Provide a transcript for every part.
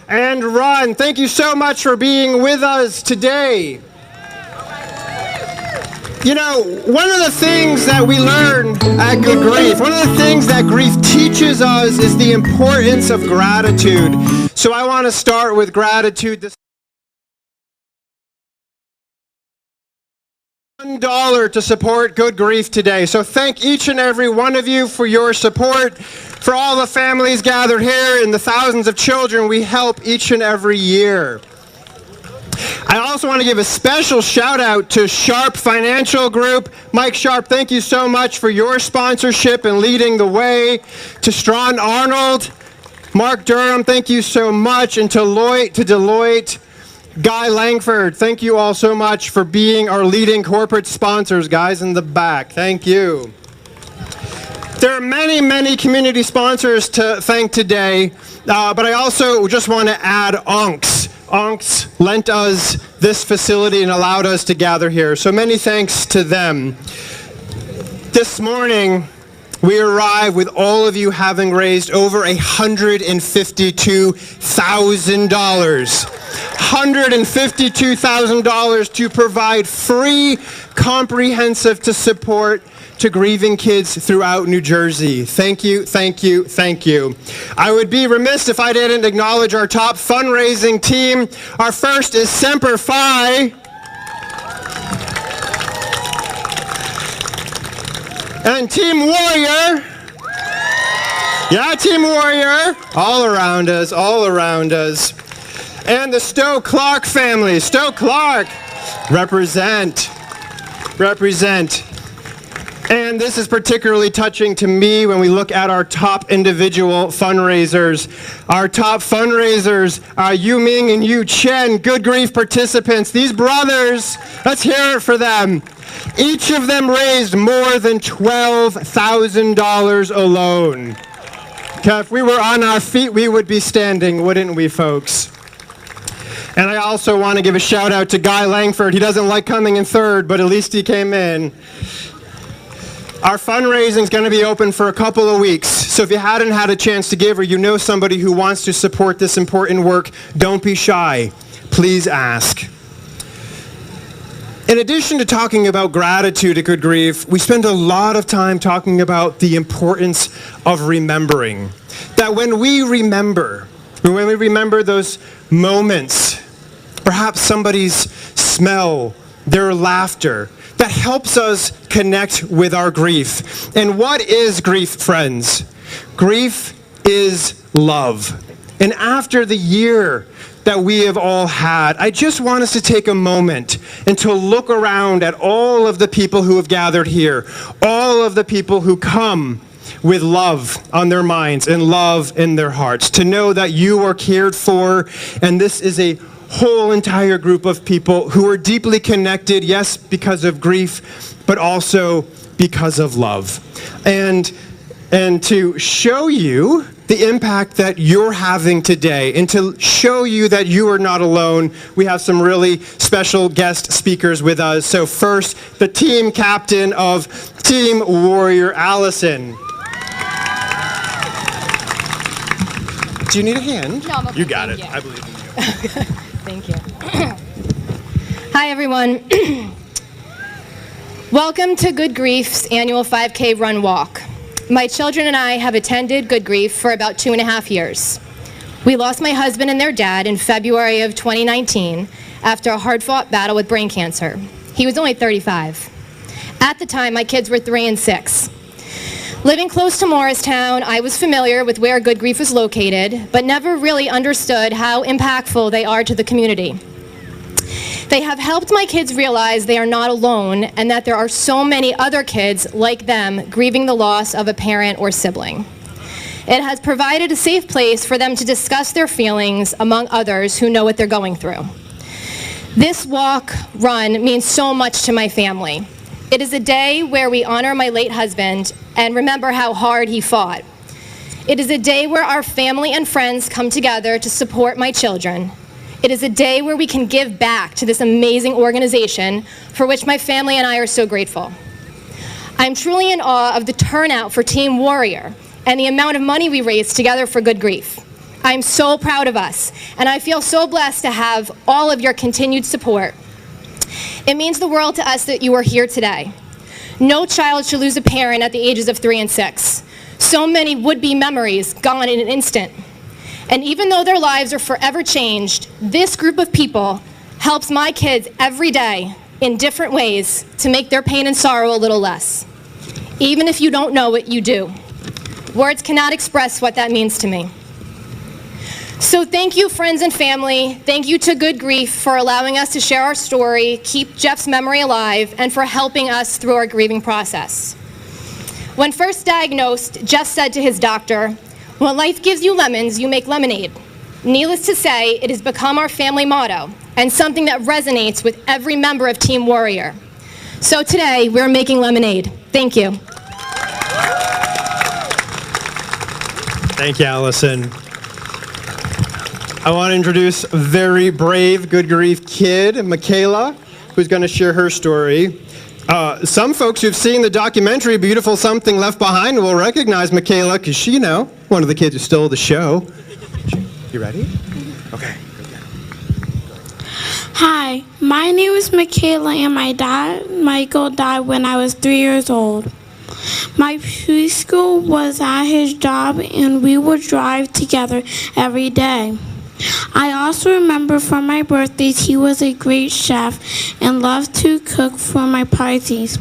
and Run. Thank you so much for being with us today. You know, one of the things that we learn at Good Grief, one of the things that grief teaches us is the importance of gratitude. So I want to start with gratitude. $1 to support Good Grief today. So thank each and every one of you for your support, for all the families gathered here and the thousands of children we help each and every year. I also want to give a special shout out to Sharp Financial Group. Mike Sharp, thank you so much for your sponsorship and leading the way. To Strawn Arnold, Mark Durham, thank you so much. And to Deloitte, Guy Langford, thank you all so much for being our leading corporate sponsors, guys in the back. Thank you. There are many, many community sponsors to thank today, but I also just want to add Onks. Onks lent us this facility and allowed us to gather here. So many thanks to them. This morning, we arrived with all of you having raised over $152,000. $152,000 to provide free, comprehensive support to grieving kids throughout New Jersey. Thank you, thank you, thank you. I would be remiss if I didn't acknowledge our top fundraising team. Our first is Semper Fi. And Team Warrior. Yeah, Team Warrior. All around us, all around us. And the Stowe Clark family. Stowe Clark. Represent. Represent. And this is particularly touching to me when we look at our top individual fundraisers. Our top fundraisers are Yu Ming and Yu Chen, Good Grief participants. These brothers, let's hear it for them. Each of them raised more than $12,000 alone. Okay, if we were on our feet, we would be standing, wouldn't we, folks? And I also want to give a shout out to Guy Langford. He doesn't like coming in third, but at least he came in. Our fundraising is going to be open for a couple of weeks. So if you hadn't had a chance to give or you know somebody who wants to support this important work, don't be shy. Please ask. In addition to talking about gratitude at Good Grief, we spend a lot of time talking about the importance of remembering. That when we remember those moments, perhaps somebody's smell, their laughter, that helps us connect with our grief. And what is grief, friends? Grief is love. And after the year that we have all had, I just want us to take a moment and to look around at all of the people who have gathered here, all of the people who come with love on their minds and love in their hearts, to know that you are cared for, and this is a whole entire group of people who are deeply connected, yes, because of grief, but also because of love. And to show you the impact that you're having today, and to show you that you are not alone, we have some really special guest speakers with us. So first, the team captain of Team Warrior, Allison. Do you need a hand? No, I'm okay. You got it. You. I believe in you. Thank you. Hi, everyone. Welcome to Good Grief's annual 5K Run Walk. My children and I have attended Good Grief for about 2.5 years. We lost my husband and their dad in February of 2019 after a hard-fought battle with brain cancer. He was only 35. At the time, my kids were 3 and 6. Living close to Morristown, I was familiar with where Good Grief was located, but never really understood how impactful they are to the community. They have helped my kids realize they are not alone and that there are so many other kids like them grieving the loss of a parent or sibling. It has provided a safe place for them to discuss their feelings among others who know what they're going through. This walk, run, means so much to my family. It is a day where we honor my late husband and remember how hard he fought. It is a day where our family and friends come together to support my children. It is a day where we can give back to this amazing organization for which my family and I are so grateful. I'm truly in awe of the turnout for Team Warrior and the amount of money we raised together for Good Grief. I'm so proud of us, and I feel so blessed to have all of your continued support. It means the world to us that you are here today. No child should lose a parent at the ages of 3 and 6. So many would-be memories gone in an instant. And even though their lives are forever changed, this group of people helps my kids every day in different ways to make their pain and sorrow a little less. Even if you don't know it, you do. Words cannot express what that means to me. So thank you, friends and family. Thank you to Good Grief for allowing us to share our story, keep Jeff's memory alive, and for helping us through our grieving process. When first diagnosed, Jeff said to his doctor, "When life gives you lemons, you make lemonade." Needless to say, it has become our family motto and something that resonates with every member of Team Warrior. So today, we're making lemonade. Thank you. Thank you, Allison. I want to introduce a very brave Good Grief kid, Michaela, who's going to share her story. Some folks who've seen the documentary Beautiful Something Left Behind will recognize Michaela because she, one of the kids who stole the show. You ready? Okay. Hi, my name is Michaela, and my dad, Michael, died when I was 3 years old. My preschool was at his job, and we would drive together every day. I also remember from my birthdays he was a great chef and loved to cook for my parties.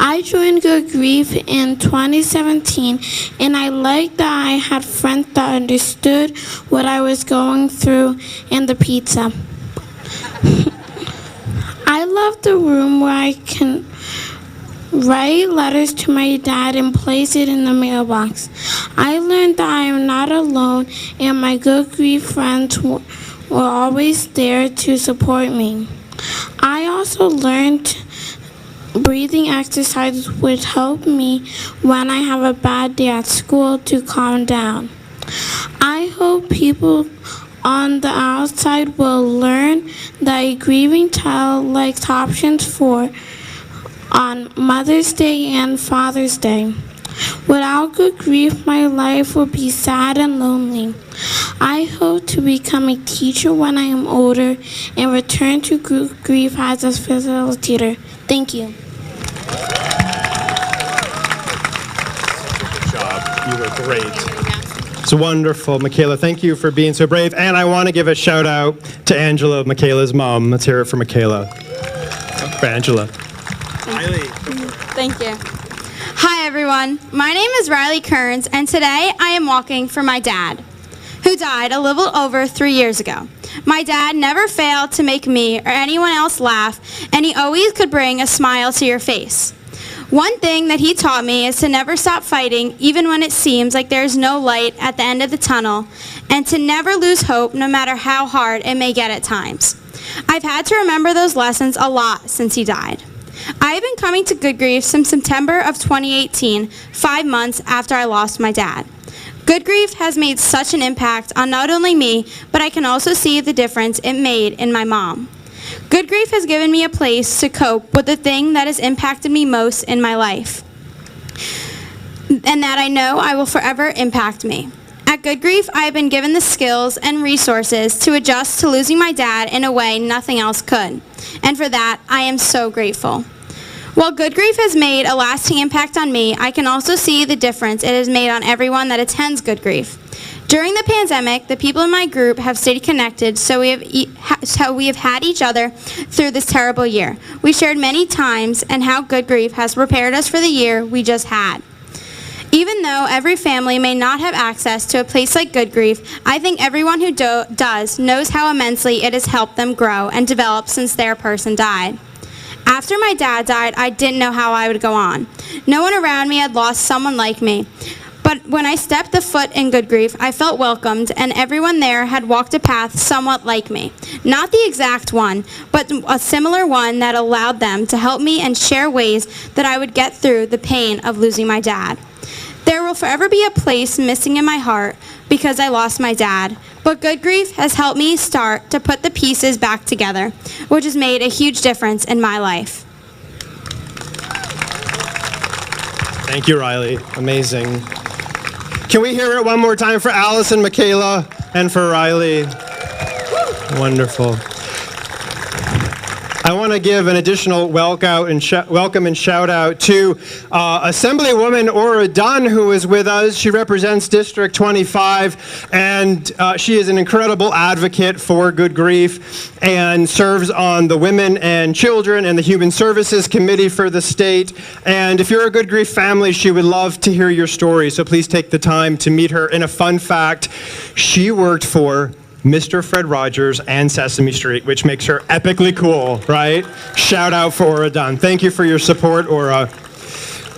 I joined Good Grief in 2017, and I liked that I had friends that understood what I was going through and the pizza. I love the room where I can write letters to my dad and place it in the mailbox. I learned that I am not alone, and my Good Grief friends were always there to support me. I also learned breathing exercises which help me when I have a bad day at school to calm down. I hope people on the outside will learn that a grieving child likes options for on Mother's Day and Father's Day. Without Good Grief, my life would be sad and lonely. I hope to become a teacher when I am older and return to Good Grief as a facilitator. Thank you. Good job. You were great. It's wonderful, Michaela. Thank you for being so brave. And I want to give a shout out to Angela, Michaela's mom. Let's hear it for Michaela. For Angela. Riley. Thank you. Hi, everyone. My name is Riley Kearns, and today I am walking for my dad, who died a little over 3 years ago. My dad never failed to make me or anyone else laugh, and he always could bring a smile to your face. One thing that he taught me is to never stop fighting, even when it seems like there is no light at the end of the tunnel, and to never lose hope no matter how hard it may get at times. I've had to remember those lessons a lot since he died. I have been coming to Good Grief since September of 2018, 5 months after I lost my dad. Good Grief has made such an impact on not only me, but I can also see the difference it made in my mom. Good Grief has given me a place to cope with the thing that has impacted me most in my life, and that I know I will forever impact me. At Good Grief, I have been given the skills and resources to adjust to losing my dad in a way nothing else could, and for that, I am so grateful. While Good Grief has made a lasting impact on me, I can also see the difference it has made on everyone that attends Good Grief. During the pandemic, the people in my group have stayed connected, so we have had each other through this terrible year. We shared many times and how Good Grief has prepared us for the year we just had. Even though every family may not have access to a place like Good Grief, I think everyone who does knows how immensely it has helped them grow and develop since their person died. After my dad died, I didn't know how I would go on. No one around me had lost someone like me. But when I stepped a foot in Good Grief, I felt welcomed, and everyone there had walked a path somewhat like me. Not the exact one, but a similar one that allowed them to help me and share ways that I would get through the pain of losing my dad. There will forever be a place missing in my heart because I lost my dad, but Good Grief has helped me start to put the pieces back together, which has made a huge difference in my life. Thank you, Riley. Amazing. Can we hear it one more time for Allison, Michaela, and for Riley? Wonderful. I want to give an additional welcome and shout out to Assemblywoman Ora Dunn, who is with us. She represents District 25, and she is an incredible advocate for Good Grief and serves on the Women and Children and the Human Services Committee for the state. And if you're a Good Grief family, she would love to hear your story, so please take the time to meet her. And a fun fact, she worked for Mr. Fred Rogers and Sesame Street, which makes her epically cool, right? Shout out for Ora Dunn. Thank you for your support, Ora.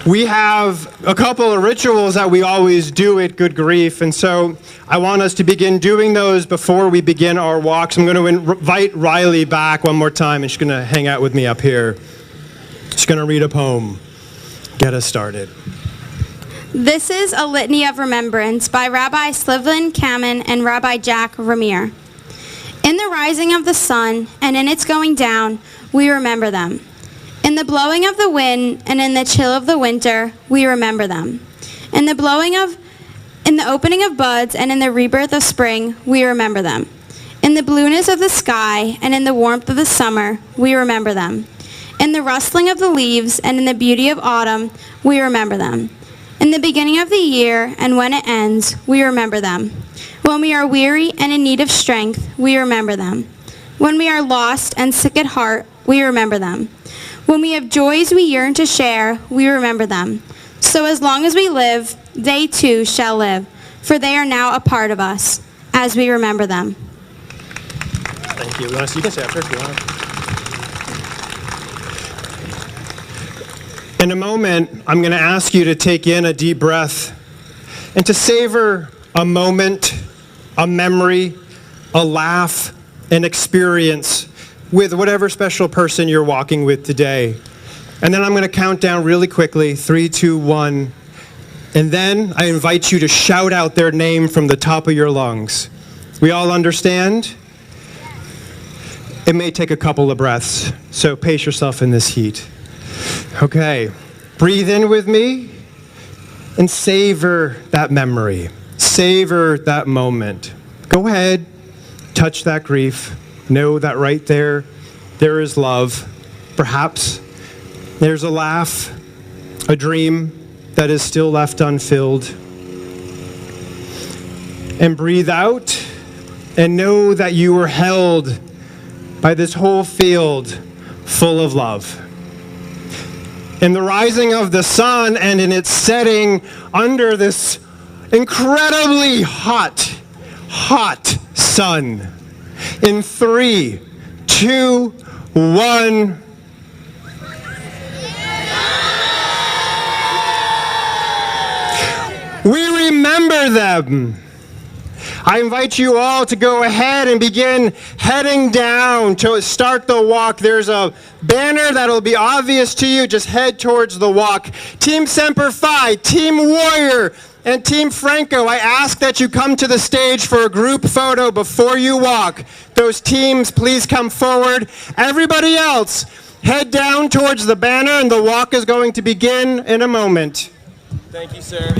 We have a couple of rituals that we always do at Good Grief, and so I want us to begin doing those before we begin our walks. I'm going to invite Riley back one more time, and she's going to hang out with me up here. She's going to read a poem. Get us started. This is a litany of remembrance by Rabbi Slivlin Kamen and Rabbi Jack Ramir. In the rising of the sun and in its going down, we remember them. In the blowing of the wind and in the chill of the winter, we remember them. In the opening of buds and in the rebirth of spring, we remember them. In the blueness of the sky and in the warmth of the summer, we remember them. In the rustling of the leaves and in the beauty of autumn, we remember them. In the beginning of the year and when it ends, we remember them. When we are weary and in need of strength, we remember them. When we are lost and sick at heart, we remember them. When we have joys we yearn to share, we remember them. So as long as we live, they too shall live, for they are now a part of us, as we remember them. Thank you. You can stay after if you want. In a moment, I'm going to ask you to take in a deep breath and to savor a moment, a memory, a laugh, an experience with whatever special person you're walking with today. And then I'm going to count down really quickly, 3, 2, 1. And then I invite you to shout out their name from the top of your lungs. We all understand? It may take a couple of breaths, so pace yourself in this heat. Okay, breathe in with me and savor that memory. Savor that moment. Go ahead, touch that grief. Know that right there is love. Perhaps there's a laugh, a dream that is still left unfilled. And breathe out and know that you were held by this whole field full of love. In the rising of the sun and in its setting under this incredibly hot sun. In 3, 2, 1. We remember them. I invite you all to go ahead and begin heading down to start the walk. There's a banner that'll be obvious to you. Just head towards the walk. Team Semper Fi, Team Warrior, and Team Franco, I ask that you come to the stage for a group photo before you walk. Those teams, please come forward. Everybody else, head down towards the banner, and the walk is going to begin in a moment. Thank you, sir.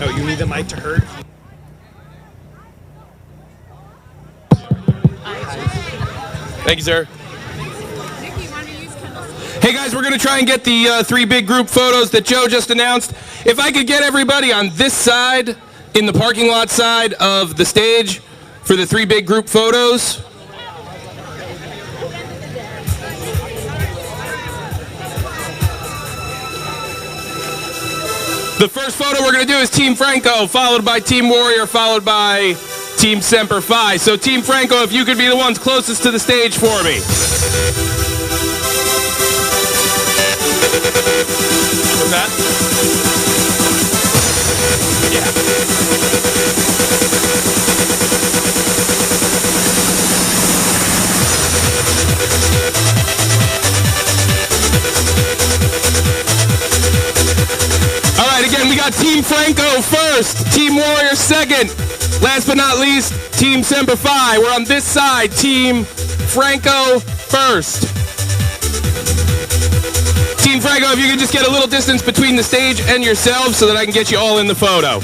Oh, you need the mic to hurt? Thank you, sir. Hey guys, we're going to try and get the 3 big group photos that Joe just announced. If I could get everybody on this side, in the parking lot side of the stage for the 3 big group photos. The first photo we're going to do is Team Franco, followed by Team Warrior, followed by Team Semper Fi. So Team Franco, if you could be the ones closest to the stage for me. What's that? All right, again, we got Team Franco first, Team Warrior second. Last but not least, Team Semper Fi. We're on this side, Team Franco first. Team Franco, if you could just get a little distance between the stage and yourselves so that I can get you all in the photo.